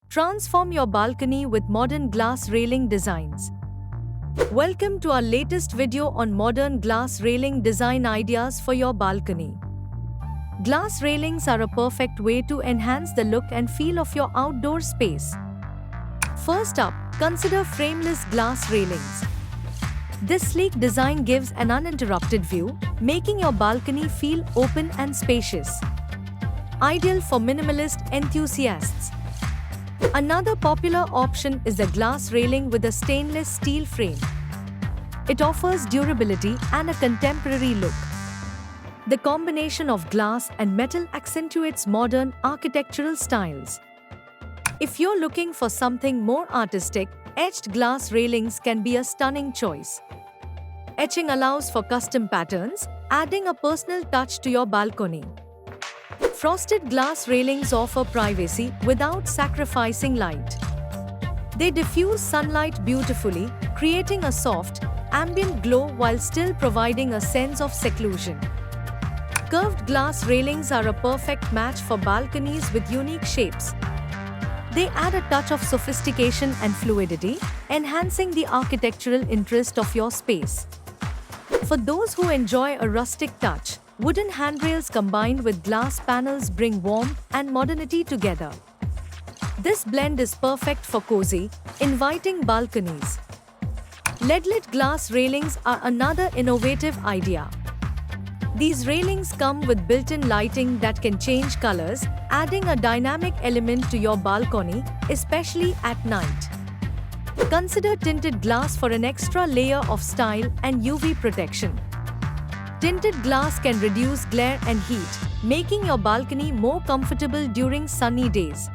Transform your balcony with modern glass railing designs. Welcome to our latest video on modern glass railing design ideas for your balcony. Glass railings are a perfect way to enhance the look and feel of your outdoor space. First up, consider frameless glass railings. This sleek design gives an uninterrupted view, making your balcony feel open and spacious. Ideal for minimalist enthusiasts. Another popular option is the glass railing with a stainless steel frame. It offers durability and a contemporary look. The combination of glass and metal accentuates modern architectural styles. If you're looking for something more artistic, etched glass railings can be a stunning choice. Etching allows for custom patterns, adding a personal touch to your balcony. Frosted glass railings offer privacy without sacrificing light. They diffuse sunlight beautifully, creating a soft, ambient glow while still providing a sense of seclusion. Curved glass railings are a perfect match for balconies with unique shapes. They add a touch of sophistication and fluidity, enhancing the architectural interest of your space. For those who enjoy a rustic touch, wooden handrails combined with glass panels bring warmth and modernity together. This blend is perfect for cozy, inviting balconies. LED-lit glass railings are another innovative idea. These railings come with built-in lighting that can change colors, adding a dynamic element to your balcony, especially at night. Consider tinted glass for an extra layer of style and UV protection. Tinted glass can reduce glare and heat, making your balcony more comfortable during sunny days.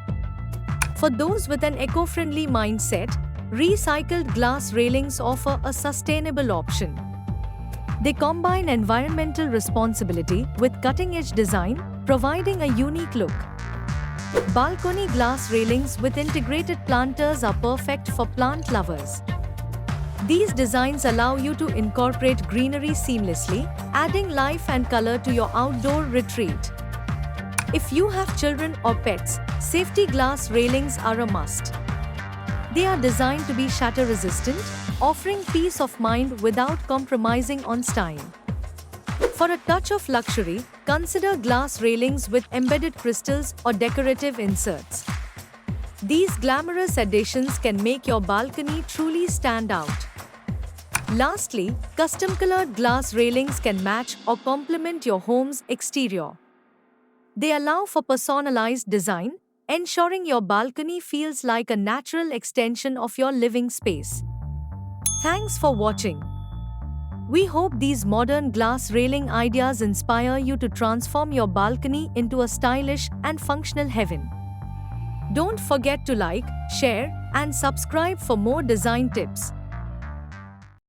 For those with an eco-friendly mindset, recycled glass railings offer a sustainable option. They combine environmental responsibility with cutting-edge design, providing a unique look. Balcony glass railings with integrated planters are perfect for plant lovers. These designs allow you to incorporate greenery seamlessly, adding life and color to your outdoor retreat. If you have children or pets, safety glass railings are a must. They are designed to be shatter-resistant, offering peace of mind without compromising on style. For a touch of luxury, consider glass railings with embedded crystals or decorative inserts. These glamorous additions can make your balcony truly stand out. Lastly, custom-colored glass railings can match or complement your home's exterior. They allow for personalized design, ensuring your balcony feels like a natural extension of your living space. Thanks for watching. We hope these modern glass railing ideas inspire you to transform your balcony into a stylish and functional heaven. Don't forget to like, share, and subscribe for more design tips.